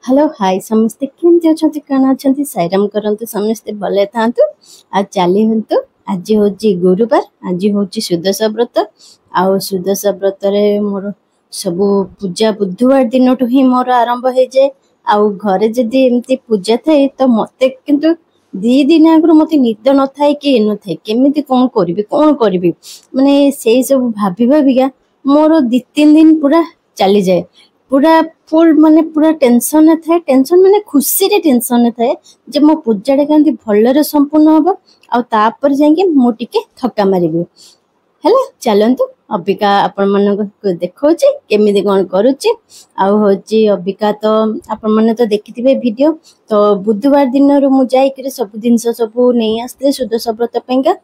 Hello hi समस्ते केमती अछंती काना अछंती साइराम करंतु समस्ते भले थांतु आ चाली हंतु आज होची गुरुवार आज होची सुदशा व्रत आ सुदशा व्रत रे मोर सब पूजा बुधवार दिन ही मोर आरंभ हो जाए आ घरे जदी एमती पूजा थाए तो मते किंतु दी दिन आगु मते निद न थाए कि न थाए केमिति कोन करबी माने सेई सब भाबी भाबिका मोर 2-3 दिन पूरा चली जाए पूरा फुल माने पूरा टेंशन थाए टेंशन माने खुशी रे टेंशन थाए जे मो पूजा केमती भलरे संपूर्ण होबो आ तापर जाके मो टिके थक्का मारिबी हैला चलंतु अबिका आपण मन को देखौची केमिति कोन करूची आ होची अबिका तो आपण मन तो देखिथिबे वीडियो तो बुधवार दिन रो मु जाई करे सब दिन सब नै आस्ते सुदशा व्रत पेंगा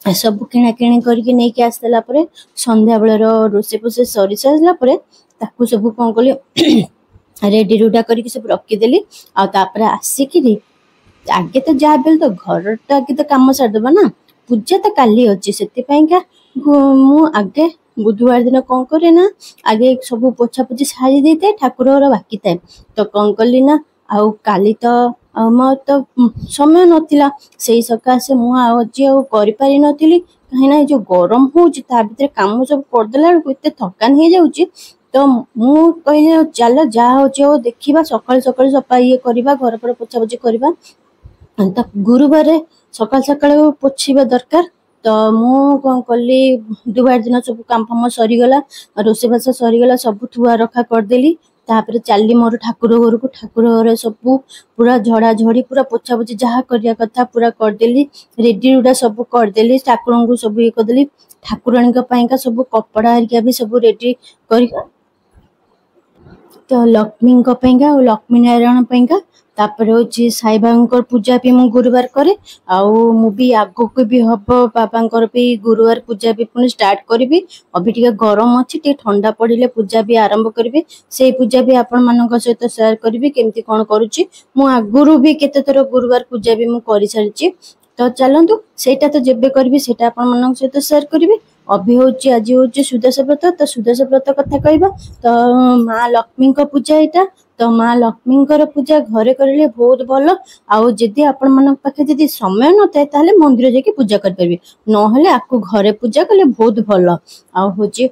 सब किणा किणी करके नहीं के आसला परे संध्या बेलर रोसे पोसे सरी सारला परे ताकू सब कोन कली रेडी रुडा करके सब रखी देली आ तापर आसिकी आगे तो जा बेल तो घर तो आगे तो काम सार दबा ना पूजा तो काली अछि सेति का मु आगे बुधवार दिन कोन करे ना आगे सब पोछा पोछी सारी देते ठाकुर घर बाकी थाए तो कोन कली ना आ काली तो म तो समय नथिला सेई सकासे मु आज करि पारि नथिली कहिना जो गरम होउची ता भीतर काम सब कर देला को इते थकान हे जाउची तो मु कहले चल जा होची ओ देखिबा सकाळ सकाळ सफा ये करबा घर पर पोछा पोछी करबा तो गुरुवार सकाळ सकाळ पोछिबा दरकार तो मु कोन कली बुधवार दिन सब काम फाम सरी गला रोसे बास सरी गला सब थुआ रखा कर देली तापर चाली मोर ठाकुर घर को ठाकुर घर सब पूरा झड़ा झड़ी पूरा पोछा पोछी जहाँ करिया कथा पूरा कर देली रेडी रुडा सब कर देली ठाकुर को सब ये कर देली ठाकुराणी का पाइका सब कपड़ा हरिका भी सब रेडी कर तो लक्ष्मी को पाइका और लक्ष्मी नारायण पाइका तापर होची साई बाबांकर पूजा भी मु गुरुवार करे आउ मु भी आगो को भी हबो बाबांकर भी गुरुवार पूजा भी पुनी स्टार्ट करबी अभी टिके गरम अछि टिके ठंडा पड़िले पूजा भी आरंभ करबी से पूजा भी आपण मानक सहित शेयर करबी केमती कोन करूची मु आगुरु भी केते थरो गुरुवार पूजा भी मु करि सारिची तो चलंतु सेटा तो जेबे करबी सेटा आपण मानक सहित शेयर करबी अभी होची आज होची सुदशा व्रत तो सुदशा व्रत कथा कहबा तो मां लक्ष्मी को पूजा एटा तो मां लक्ष्मी पूजा घरे करले बहुत भल आउ जदि आपण मन पाखे जदि समय न थाए ताले मंदिर जाके पूजा कर परबी न हले आकु घरे पूजा करले बहुत भल आउ होची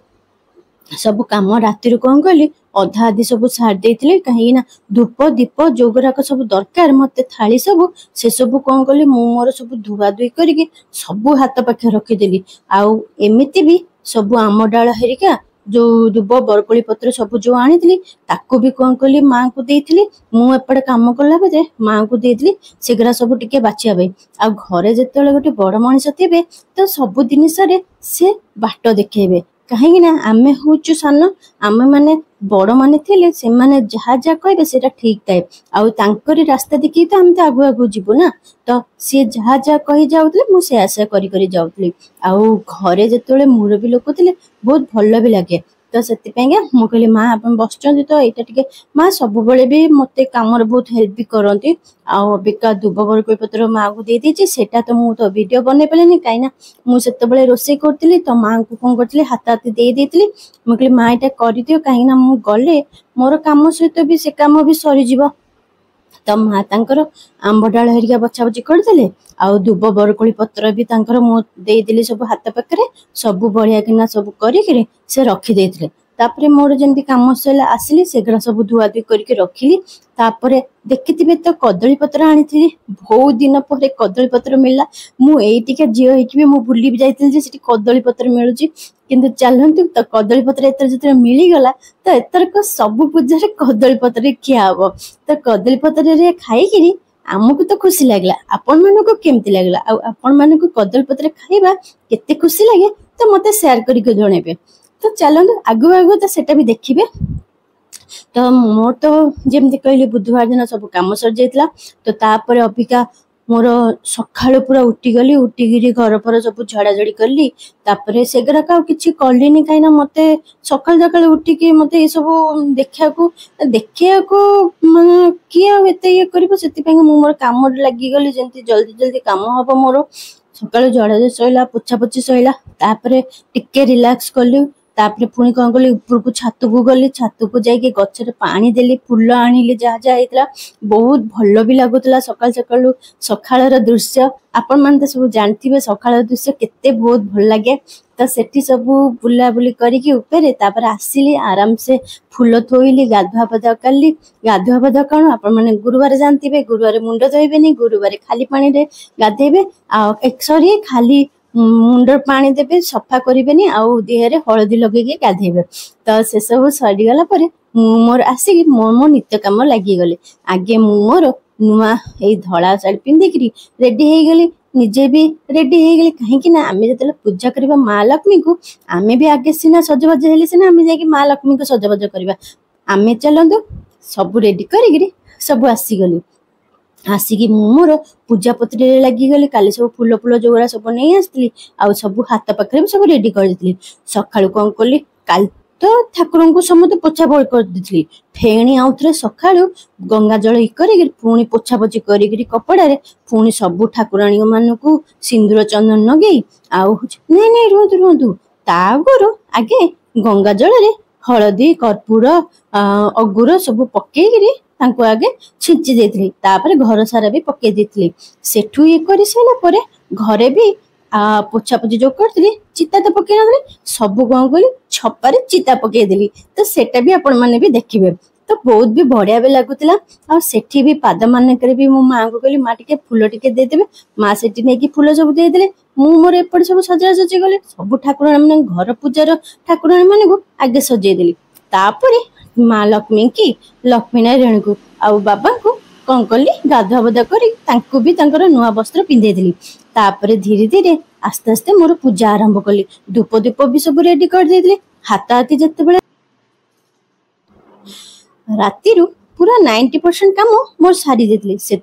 सब काम राति रो कोन कहली अधा आदि सब सार देथिले कहीं ना धूप दीप जोगराक सब दरकार मते थाली सब से सब कोन कहली मु मोर सब धुआ धुई करके सब हाथ पाखे रखी देली आउ एमिति भी सब आम डाल हेरिका जो दुब बरकोली पत्र सब जो आनी ताकू भी कौन कली माँ को देइथिली मु एपटे काम कला बेजे माँ को देइथिली सेगरा सब टिके बाचिया बे आ घरे जतेले गोटे बड़ मनिष थिबे तो सब जिनिस रे से बाट देखेबे कहीं ना आमे होचु सान आमे माने बड़ माने थिले से माने जहा जा कहबे सेटा ठीक थाए आउ तांकरी रास्ता देखि तो हम आगु आगु जीवो ना तो सी जहा जा कहि जाउतले मु से आशा करी करी जाउतली आउ घरे जतेले मुरबी लोक थिले बहुत भल भी लागे तो सेति पेंगा मु कहली मां आपण बसचंदी तो एटा टिके मां सब बेले भी मते काम रे बहुत हेल्प भी करंती आउ बिका दुब बरकोली पत्र मां को दे दीची सेटा तो मु तो वीडियो बने पलेनी काइना मु सेते बेले रोसे करतिली तो मां को कोन करतिली हाथ हाथ दे देतिली मु कहली मां एटा करि दियो काइना मु गले मोर काम सहित भी से काम भी सरी जीवो तो माँ तांकर आंब डाल हरिका बछा बची करदेले आउ दुब बरकोली पत्र भी तांकर मु देइदिली सब हाथ पाखरे सब बढ़िया किना सब करिके से रखी देइथिले तापरे मोर जेंती काम सैला आसिली सेगरा सब धुआ धुई करके रखिली तापरे देखिथिबे तो कदली पत्र आनीथिली बहुत दिन पर कदली पत्र मिलला मु एई टिके जियो हेकि मु भूली भी जाइथिल जे सिटी कदली पत्र मिलुची किंतु चलंतु तो कदली पत्र एतर जतर मिली गला तो एतर को सब पूजा रे कदली पत्र खिया हबो तो कदली पत्र रे खाई किरी आमको तो खुशी लागला आपण मानको केमती लागला आ आपण मानको कदली पत्र खाइबा केते खुशी लागे तो मते शेयर करिके जणेबे तो चलंतु आगु आगु तो सेटा भी देखिबे तो मोर तो जेमती कहली बुधवार दिन सब काम सर जाइतला तो तापर अबिका मोर सखाळु पूरा उठी गली उठिगिरी घर पर सब झड़ा झड़ी करली तापर सेगरा का किछि करलीनी काइना मते सकाळ सकाळ उठी के मते ए सब देखिया को माने किया एते ये करबो सेति पे मु मोर काम लागि गली जेंती जल्दी जल्दी काम हबो मोर सकाळ झड़ा सइला पोछा पोछी सइला तापर टिके रिलैक्स करली तापर पुणी कौन कली ऊपर छात को गली छात को जाइए गचर पानी देली फूल आनिली जहाँ जहाँ होता बहुत भल भी लगुला सकाल सकालू सकाळ दृश्य आपण मैंने तो सब जानते सकाळ दृश्य केते बहुत भल लगे तो सेठी सब बुलाबुली करके ऊपर तापर आसिली आराम से फूल थोइली गाधुआ पाधुआ कली गाधुआ पाधुआ कौन आपण मैंने गुरुवार जानते गुरुवार मुंड धोबे गुरुवार खाली पानी रे गाधेबे सॉरी खाली मुंडर पानी देबे सफा करेनि आउ देहरे हलदी लगे गाधेबे तो से सब सरीगला मोर आसिक मो नित्य कम लगिगले आगे मोर नुआ धला शाढ़ी पिंधिकी रेडी हो गली निजे भी रेडी हो गली कहीं आम जो पूजा करवा माँ लक्ष्मी को आम भी आगे सीना सजबाज हेले सीना आम जा माँ लक्ष्मी को सजबाज करवा आम चलतु सब रेडी कर सब आसीगली आसिकी मोर पूजा पत्र लगिगली काली सब फूल फूल जो सब नहीं आसती आ सब हाथ पाखे भी सब रेडी कर सका कौन कली काल तो ठाकुर को समस्त पोछा बल कर दी फेणी आउ थे सका गंगा जल पुणी पोछा पोछी कर कपड़ा पुणी सब ठाकुराणी मानू सिंदूर चंदन नगे आउ नहीं नहीं रुहतु रुहतु तागर आगे गंगा जल हलदी कर्पूर अगुर सब पकईकरी आगे छिंची देती घर सारा भी पकई देती सेठू ये कर सारा घरे भी पोछा पोछी जो करी चिता तो पकई ना सब कौन कली छपारे चिता पकईदेली तो सेटा भी आपण मैंने भी देखिए तो बहुत भी बढ़िया भी लगुला आठी भी पाद मानक भी मो माँ को कहली माँ टे फूल टे देदेवे माँ से नहीं फूल सब देदेले मोर एपटे सब सजा सजी गले सब ठाकुर मैंने घर पूजार ठाकुर मान आगे सजेदेली तापर माँ लक्ष्मी की लक्ष्मी नारायण को आउ बाबा को कौन कली गाधुआ बधा कर भी नुआ वस्त्र पिंधेदेली तापर धीरे धीरे आस्ते आस्ते मोर पूजा आरंभ कली धूप दीप भी सब रेडी कर देली हाथ हाथी जिते राति पूरा 90% काम मोर सारी देती से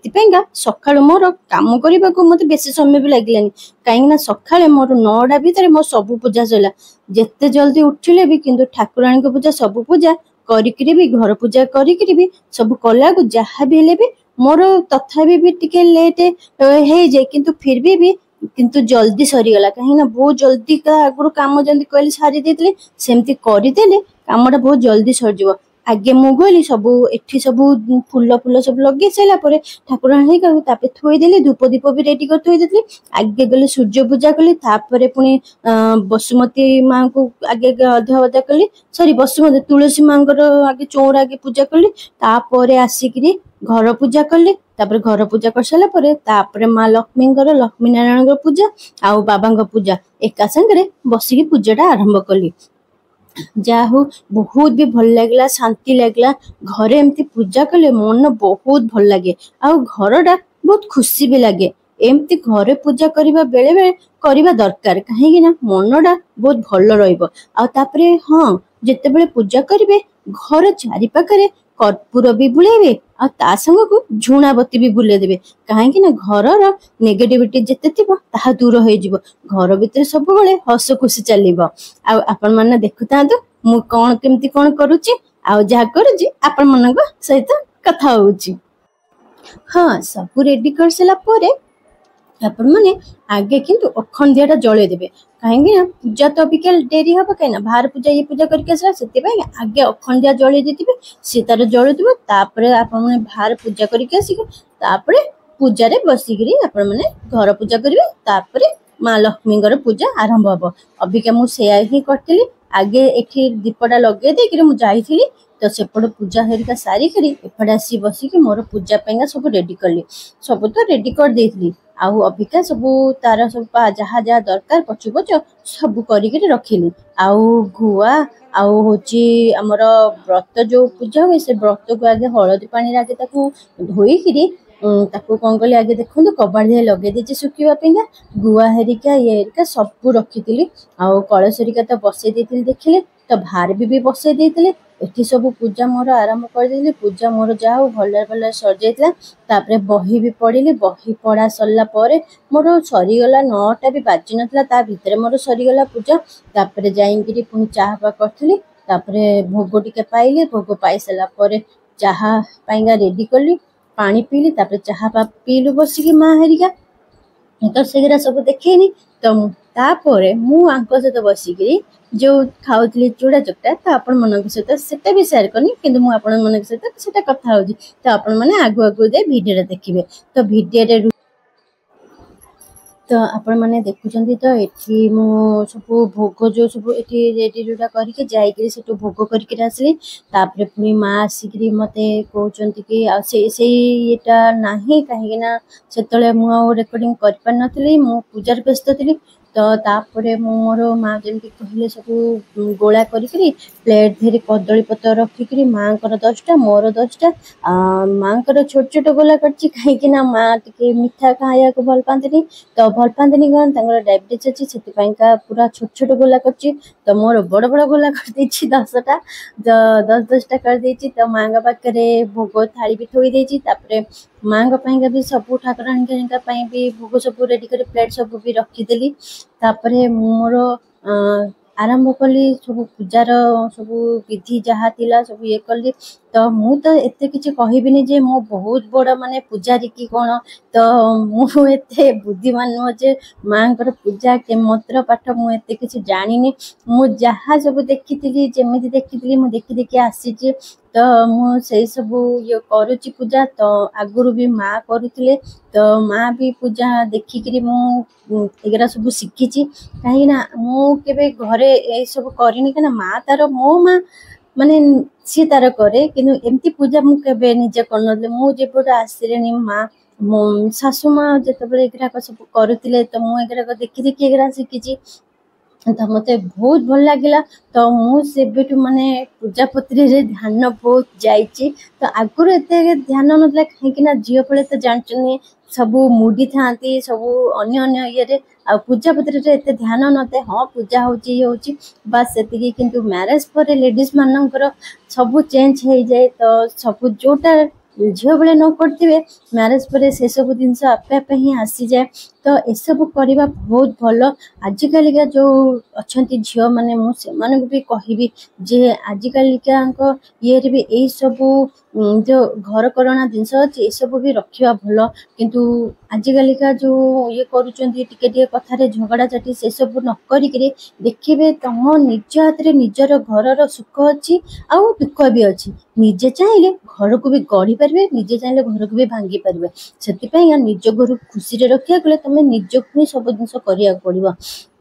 सका मोर कम करने को मत बेसी समय भी लगे कहीं सका मोर 9टा भितर मोर सब पूजा सरला जिते जल्दी उठिले भी किंतु ठाकुराणी को पूजा सब पूजा करी भी घर पूजा करी भी सब कला जहाँ भी हेले भी मोर तथापि भी टिके लेट हो जाए किंतु फिर भी किंतु जल्दी सरीगला कहीं बहुत जल्दी आगुरी कम जमी कहली सारी देते सेमती करदेले कमटा बहुत जल्दी सरीज आगे मु गली सब एठी सब फूल फूल सब लगे सारापर ठाकुराणी थोदेली धूप दीप भी रेडी कर थोदेली आगे गली सूर्य पूजा कली तापर पुणी बसुमती माँ को आगे गाधुआ बधा कली सॉरी बसुमती तुलसी माँ आगे चौर आगे पूजा कली तापर आसिक घर पूजा कली तापर घर पूजा कर सारापर माँ लक्ष्मी लक्ष्मी नारायण पूजा आउ बाबा पूजा एका संगे बसिकी पूजाटा आरंभ कली जा हो बहुत भी भल लगला शांति लगला घरे एमती पूजा कले मन बहुत भल लगे आ घरटा बहुत खुशी भी लगे एमती घरे पूजा करबा बेले बेले करबा दरकार कहीं ना मनटा बहुत भल रहिबो आ तापरे हाँ जेते बेले पूजा करिवे घर चारि पाखरे कर्पूर भी बुलेबे आ ता संग को झुणाबती भी बुले देबे कहीं ना घरर नेगेटिविटी जेते थिबो ताहा दूर हो जिवो घर भीतर सब बेले हस खुशी चलिबो आ आपण माने देखुतांतु मु कोन केमती कोन करूची आ जा करूची आपण मानक सहित कथा होउची हाँ सब रेडी कर सला परे आपण माने आगे किंतु अखंडियाटा जळे देबे कहीं पूजा तो अबिका डेरी हम कहीं बाहर पूजा ये पूजा करके आसला से आगे अखंडिया जलि देते सी तार जलुव तापर आपण बाहर पूजा करके आसिक पूजा बसिकी आपण मैंने घर पूजा करेंगे तापर माँ लक्ष्मी पूजा आरंभ हम अबिका मुझे ही करी आगे एठी दीपटा लगे देकर मुझे तो सेपट पूजा हरिका सारिक एपटे आसी बसिकी मोर पूजा सब रेडी कली सब तो रेडी कर देती आउ अबिका सब तार सब जहाँ जहाँ दरकार पचु पच सब कर रखिली आउ गुआ आउ होची हमर व्रत जो पूजा हुए से व्रत को आगे हलदी पानी आगे धोईकी ताको कौन कली आगे देखो कबाड़ दिए लगे देती सुखा गुआ हरिका ये हरिका सब रखी आउ कलश हरिका तो बसई देती देखिले तो भार भी बसई देते एठी सब पूजा मोर आरंभ कर पूजा मोर जा भल भल सर जाता बही भी पढ़ी बही पढ़ा सरला मोर सरीगला 9टा भी बाजी नाला भितर मोर सरीगला पूजा तापर जाइकी पुणी चाह पा करी भोग टिके पाइली भोग पाई सारापर चाह पाइगा रेडी कली पानी पीली तापर चाह पा पीलु बसिकी माँ हरिका तो सेगरा सब देखेनी तो तापर मु आंक सहित बसिकी जो खाऊली चूड़ा चकटा तो आपण मन सहित सेटा भी शेयर करनी कि आपण मन सहित सेटा कथा होजी तो आपण माने आगु आगु दे वीडियो देखिबे तो वीडियो तो आपण माने देखुचंदी तो एठी मो सब भोग जो सब एठी रेडी जोटा करके जाई सेटू भोग करके आसली तापरे पुनी माँ आसिक मते कहउचंती कि आ से एटा नाही काहे ना सेतले मु रेकॉर्डिंग कर पार नथली मु पूजार व्यस्त थी तो तापरे मोर माँ जमी कहले सब गोला करी प्लेट धीरे कदली पत्र रखिक माँ को 10टा मोर 10टा माँ को छोट छोट गोला करची कहीं माँ टे मिठा खाया को भल पाती तो भल पाती कौन डायबिटीज अच्छी से पूरा छोट छोट गोला करची तो मोर बड़ बड़ गोला कर 10टा 10टा कर देची तो माँ पाखे भोग थाली भी थोई देची तापरे माँ भी सब ठाकुराणी भी भोग सब रेडी कर प्लेट सब भी रखीदेली तापरे मोर आरंभ कली सब पूजार सब विधि जहाँ थिला सब ये कली तो मु तो एते किछि कहबिनी जे मो बहुत बड़ माने पूजारी की कोन तो मु एते बुद्धिमान न जे माँ पूजा के मंत्र पाठ मु एते किछि जानिनी मु जहाँ सब देखिथिली जेमिति देखिथिली मु देखि देखि आसीछि तो मु से सब ये करूची पूजा तो आगुरु भी माँ करुथिले तो माँ भी पूजा देखिकरी मु एगरा सब शिखिची कहीं ना मु केबे घरे ए सब करिनी कि माँ तार मो माँ माने सी तार करे किनु एमती पूजा मु केबे निजे करनले मु जेपट आसिलेनी माँ मो सासु माँ जेतबेले एगरा सब करुथिले तो मु एगरा देखि देखि एगरा शिखिची तो मते बहुत भल लगिला तो मु सेबेटू माने पूजा पत्री रे ध्यान बहुत जाइची तो आगुर एते ध्यान नथला कहीं झील फले तो जानचनी सब मुडी थांती सब अन्य अन्य ये रे आ पूजा पत्री रे एते ध्यान नते हाँ पूजा होची ये होची बस सेतिकी किंतु मैरिज पर लेडीज मानकर सब चेंज हो जाए तो सब जोटा झील बेले न करथिबे मैरिज पर से सब जिनस आपे आपे ही आसी जाए तो एसबू करवा बहुत भल आजिकालिका जो अच्छा झील मैंने मुझे भी कहबी जे आजिकालिका ये भी यही सब जो घर करना जिनस अच्छे सब भी रखा भल किंतु आजिकालिका जो ये करुँचे कथार झगड़ा झाटी से सब न करिक देखिए तुम निज हाथ में निजर घर सुख अच्छी आउ दुख भी अच्छी निजे चाहिए घर को भी गढ़ी पारे निजे चाहिए घर को भी भांगी पारे से निज घर खुशी रखा गले तुम निजक ही सब जिन करा पड़ो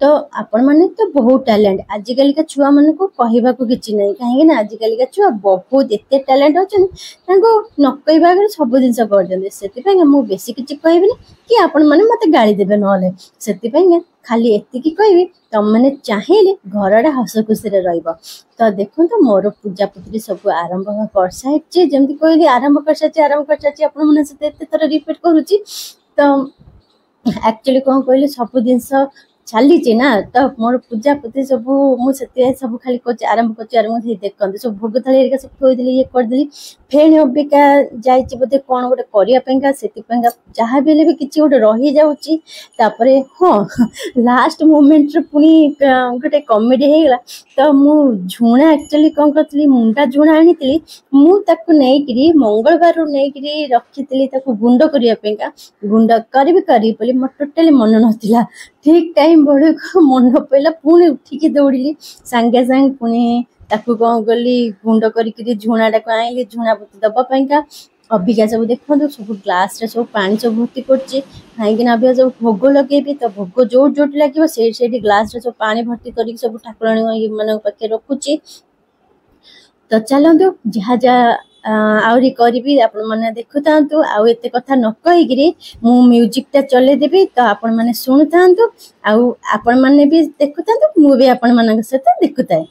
तो आपण मैंने तो बहुत टैलेंट आजिकालिका छुआ मान को कहवा किसी ना कहीं आजिकालिका छुआ बहुत एत टैलेंट अच्छा न कहवा सब जिन कर बेस किसी कहबिनी कि आपण मैंने मत गाड़ी देवे ना से खाली एति कहबी तुम मैंने चाहिए घर हस खुशी तो देखो तो मोर पूजा पुत्री सब आरंभ कर सारी जमी कहली आरंभ कर सारी आप रिपीट करुच्ची तो एक्चुअली कौन कहली सब जिनस चली ना तो मोर पूजा पुत्री सब मुझे सब खाली कर आरंभ कर देखते सब भोग थाली सब थोड़ी ये करदेली फेण अबिका जाइए बोधे कौन गोटे करने से जहाँ भी किसी गोटे रही जाऊँगी हाँ लास्ट मोमेंट पुणी गोटे कमेडी होगा तो मु झुणा एक्चुअली कौन करी मुंडा झुणा आनी मुझे मंगलवार नहीं रखी गुंड करने गुंड करी बोली मोर टोटाली मन नाला ठीक टाइम बड़े मन पड़ा पुणी उठिकी दौड़ी सांगे सांगे पुणी ताकू कौन कली गुंड करी झुणाटा को आईली झुणा दवापाइंका अबिका सब देखो सब ग्लास रे सब पानी सब भर्ती करछि कहीं अबिका सब भोग लगे तो भोग जो जोट लगे से ग्लास रे सब पानी भर्ती कर सब ठाकुराणी मान पाखे रखुची तो चलतु जहाँ जहाँ आहरी करी आपण मैंने देखु था आउ एत कथा न कहीकि मु म्यूजिक चले देवी तो आपण मैंने शुणु था आपण मैंने भी देखु था मु भी आपण मान सहित देखु था।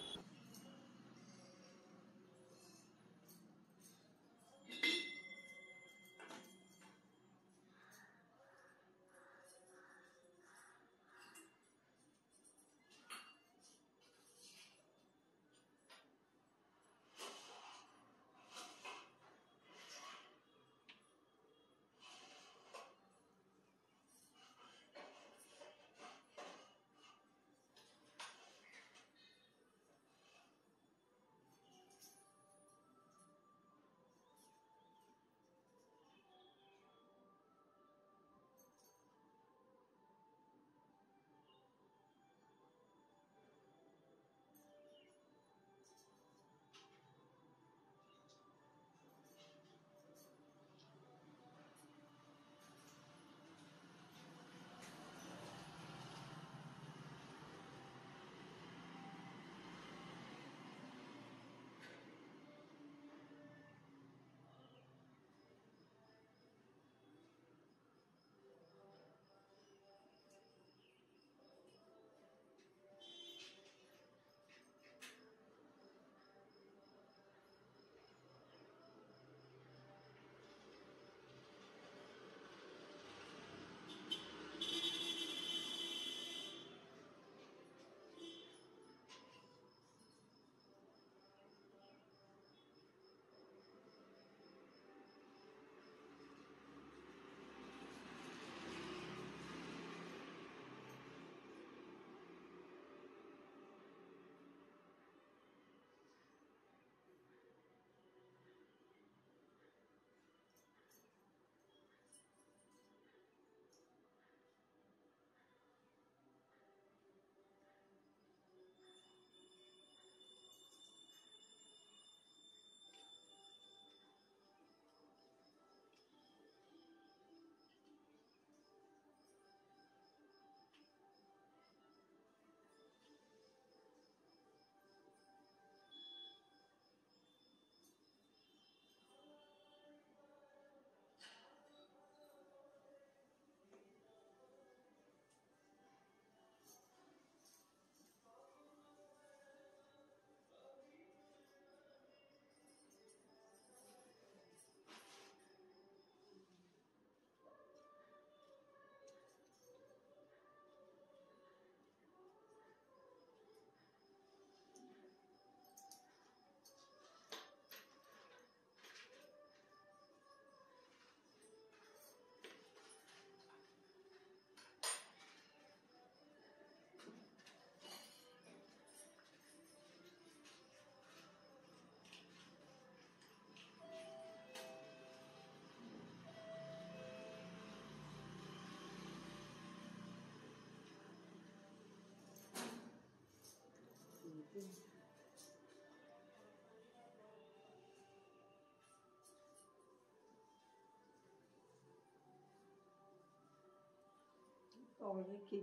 Oradaki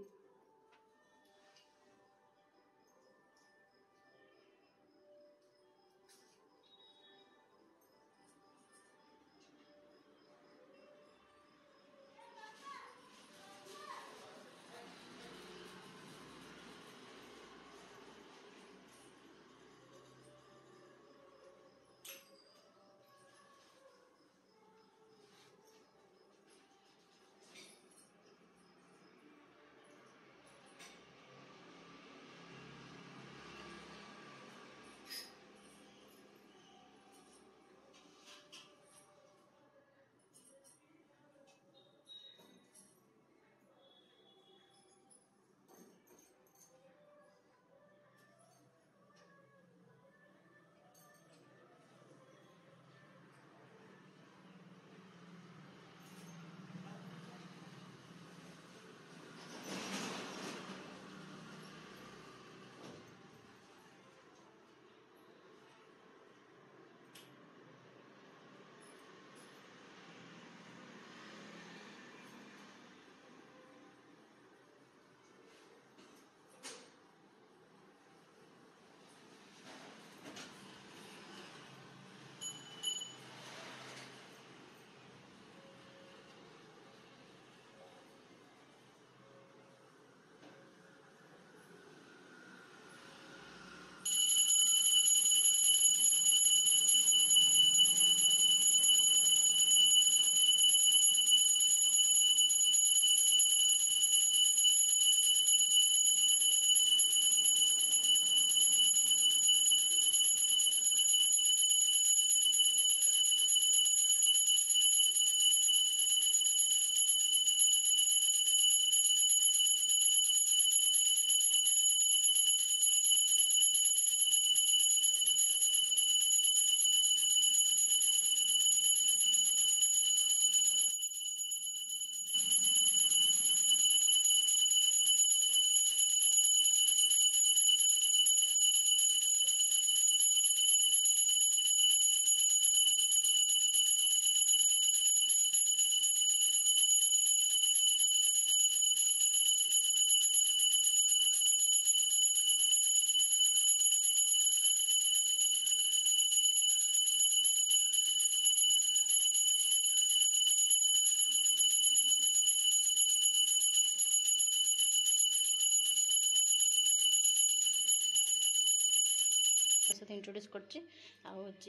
सहित इंट्रोड्यूस करछि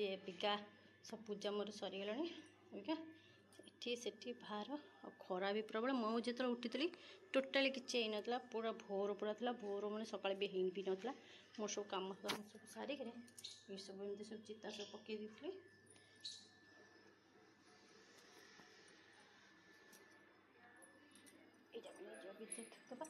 एबिका सब पूजा मोर सरीगला एबिका एठी सेठी बाहर और खरा भी प्रबल मु जो उठी टोटाली किसी होता पूरा भोर पूरा था भोर मैंने सका भी हो भी नाला मोर सब कम सब सारिक ये सब एमती सब चिता सब पकई दी ये भी देखा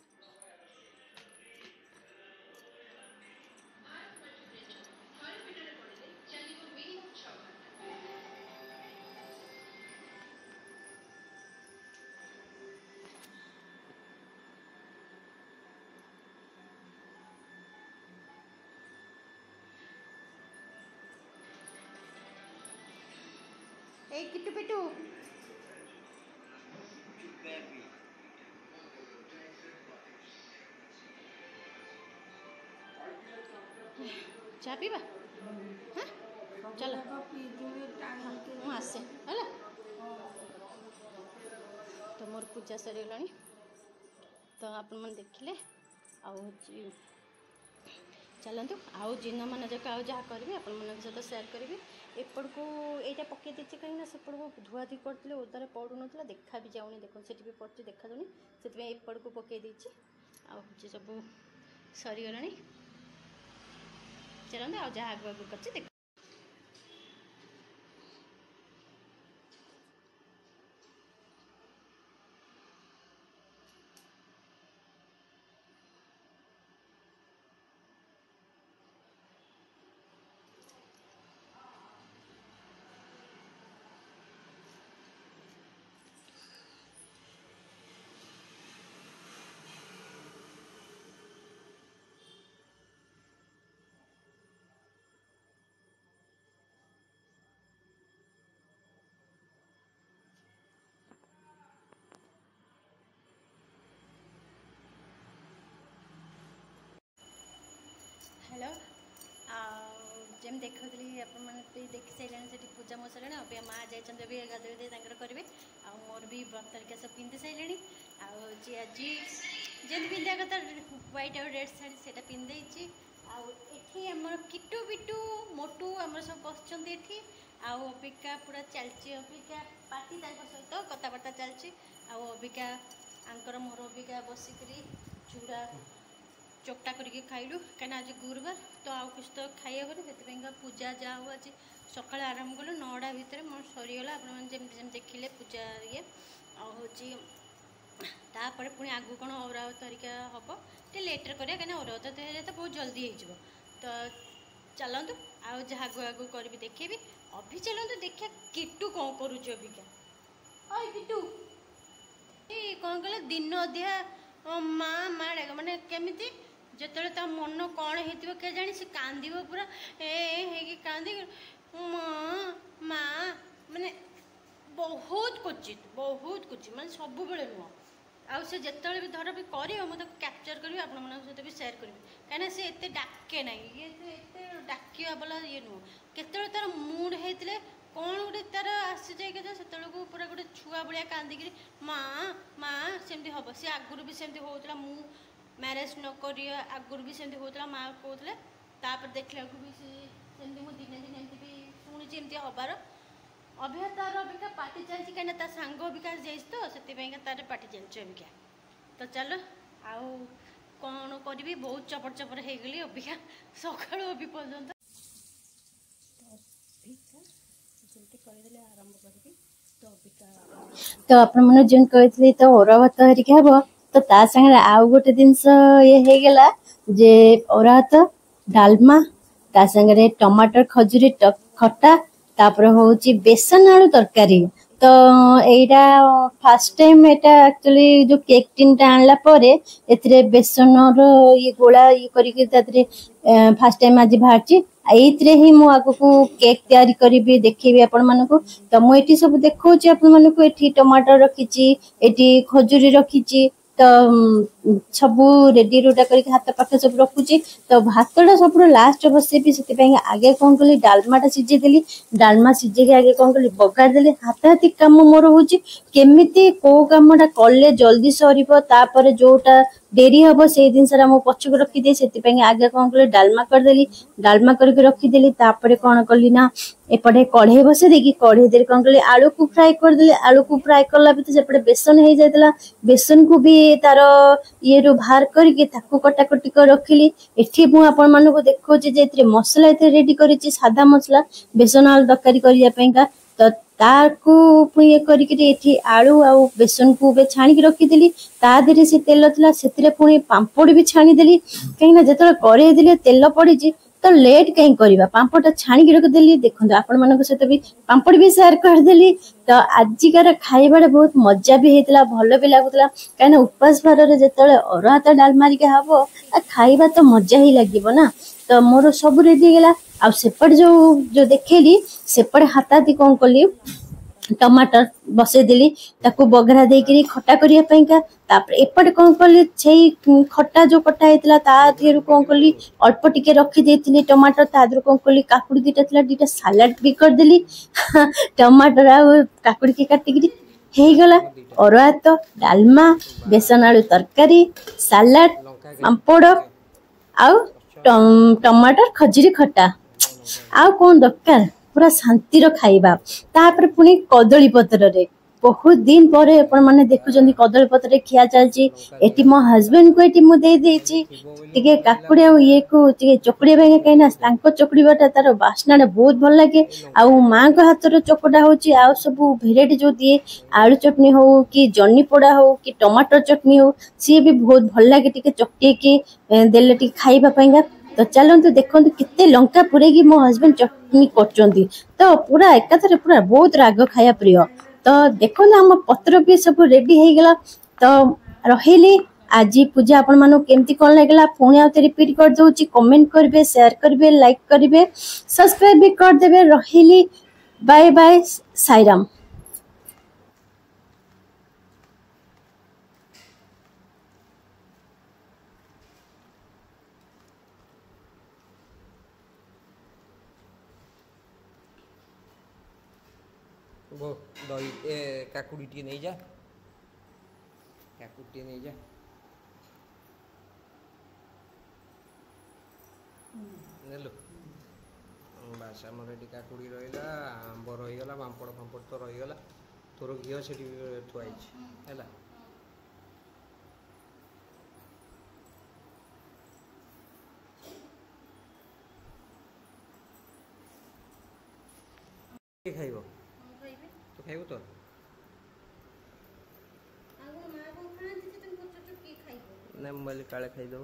ए किट्टू पिट्टू चा पीवा हाँ चलो हाँ आसे है तो मोर पूजा सरीगला तो आपण मैंने देखिले चलतु आउ दिन मान जाक आउ जहाँ करी आपण मान सहित सेयार करी एपड़ को यहाँ पकई देती कहीं सेपड़ को धुआ धुई करते ओदारे पड़ू ना देखा भी जाऊनी देख से भी पड़े देखा जाऊनी से एपड़ को पकई देती सब सरीगला चलते आ जहाँ आगू आगू कर देख हेलो जमी देखी आपण देखी सारे से पूजा मो सारे अभी माँ जाइए भी गाधोई करेंगे आ मोर भी व्रत तरीका सब पिंधि सारे आज जमी पिंधा कथा व्हाइट और रेड शाढ़ी से पिंधे आमर किटू बिटू मोटू आम सब बस अबिका पूरा चलती अबिका पार्टी सहित कथबार्ता चलती अबिका आंकर मोर अबिका बसिक चूड़ा चोटा करके खाइलु कहीं आज गुरुवार तो आउ कुछ तो खाई हेनी से पूजा जहाँ आज सका आरंभ कलु 9टा भितर मोर सरीगला आपने देखिले पूजा ये तापर पुणी आगू कौन अरावत तरीका हम टे लेटर करें कहीं अरावत तो बहुत जल्दी हो तो चलतु आउ जहाँ आगू आगू करी देखेबी अभी चलतु देखिए किटू कौन करुच अबिका अय किटू ये कौन कह दिन अधिया माँ माँ डाक मैंने केमी जिते ता मन कौन हो के जानी से कांद पूरा हे कांदी माँ माँ माने बहुत क्वचित माने सब बेले नुह आउ से जिते भी धर भी कर मुझे कैप्चर करी आप सहित भी सेयार करी कहीं सी एत डाके ना ये डाकिया वाला ये नुह केत तार मुड होते कौन गोटे तार आसी जाए से पूरा गोटे छुआ भाया कांदिक माँ माँ सेमती हम सी आगुरी भी सेमती होता मैरेज नक आगुरी भी सेमती होता माँ कहते देखला भी सेमती मुझे दिने दिने एमती भी शुणी एमती हबार अभिया तार अबिका पार्टी चलती कहीं तार सांग अबिका जाइए तो से तार पार्टी चलती अबिका तो चलो आउ कौन करी बहुत चपर चपर हो गली अबिका सका अभी पर्यंत तो आपण मैंने जो कहते तो अरुआ भात हरिका हम तो ता संगे आउ गोटे जिनस ये हो गला जे अरुआ भात डालमा ता संगे टमाटर खजूरी खटा तापर होची बेसन आलू तरकारी तो एटा फास्ट टाइम एटा एक्चुअली जो केक टिन टा आनला परे एथरे बेसन रो ये गोला ये करिके तातरे फास्ट टाइम आज बाहरची एइतरे ही मु आगु को केक तैयारी करी देखिबी आपण मानको तो मु एठी सब देखौची आपण मानको एठी टमाटर रखिची एठी खजूरी रखिची तो सब रेडी रोटा करके हाथ पाखे सब रखुची तो भातटा सब लास्ट बसेबी से आगे कौन कली डालमाटा सीझे देली डालमा सीझे के आगे कौन कली बगार देली हाथ हाथी काम मोर होची केमिति को कामटा कले जल्दी सरीबो तापर जोटा डेरी हम से जिनसा मु पछक रखी दे से आगे कौन कली डालमा करदेली डालमा करके रखीदेली तापर कौन कली ना एपटे कढ़े बसे देखी कढ़े दे कौन कली आलू को फ्राए करदेली आलू को फ्राए करला भी सेपटे बेसन हो जाता बेसन को भी तार ये रो बाहर करके ताकू कटाकटी कर रखिली एठी मु आपण मानको देखौची जे एतरे मसला एते रेडी करिछि सादा मसला बेसन आलू तरकारी करिया पेंका तो ताकू पुणी करिकरी एठी आलू आ बेसन को बे छाणी के रखी देली ता देरे से तेल थला सेतरे पुणी पांपड़ भी छाणी देली कहिना जेतले करे देले तेल पड़िछि तो लेट कहीं करवा पांपड़ा छाणी के रखदेली देखो आपण मान सहित भी पांपड़ भी शेयर करदेली तो आजिकार खाइबा बहुत मजा भी होता भल भी लगुला कहीं उपास बार जो अरुआ भात डालमारिका हम खाइबा तो मजा ही लगे ना तो मोर सब रेडी गला आ सेपट जो देखेली सेपट हाथ हाथी कौन कली टमाटर बसईदेली ताकू बगरा देकरी खटा करिया पैंका तापर एपटे कौन कली छई खटा जो कटा हेतला ता दियरु कौन कली अल्प टिके रखी देथिली टमाटर तादर कौन कली काकुड़ी दीटा सलाड भी कर देली टमाटर आ काकुड़ी के काटिकरी हे गला अरुआ भात डालमा बेसन आलू तरकारी सलाड पांपड़ आ टमाटर खजूरी खटा आ कौन दरकार पूरा शांतिर खाइबा तापर पुणी कदली पत्र रे बहुत दिन पर अपन माने देखुचंदी कदली पत्र रे खिया चलची एटी मो हस्बैंड को एटी मु दे देची टिके काकुड़ी आ ये को टिके चकड़ी बेगे कहिना तांको चकड़ी बाटा तार वासना बहुत भल लागे आ मां को हाथ रे चकड़ा होची आ सब भेराइटी जो दिए आलू चटनी हो कि जन्नी पोड़ा हो कि टमाटर चटनी हो सी भी बहुत भल लागे टिके चकटी के देले टिके खाइबा पैंगा तो चलते देखो कितने लंका पुरे की मो हस्बैंड चटनी कर तो पूरा एकाथरे पूरा बहुत राग खाया प्रिय तो देखो आम पत्र भी सब रेडी हो गला तो रही आज पूजा आपण मानू केमती कौन लगला पुणी आते रिपीट कर दूची कमेंट करेंगे शेयर करेंगे लाइक करेंगे सब्सक्राइब भी करदे रही बाय बाय साईराम। वो दही काकुड़ी टी नहीं जा काकुड़ी नहीं जा नेलु बास आमर ये काकुड़ी रहा आंब रहीगला पापड़ फापड़ तो रहीगला तोर घी से थुआई है खाइब तो खाइब तो ना मोबाइल काले खाइदेव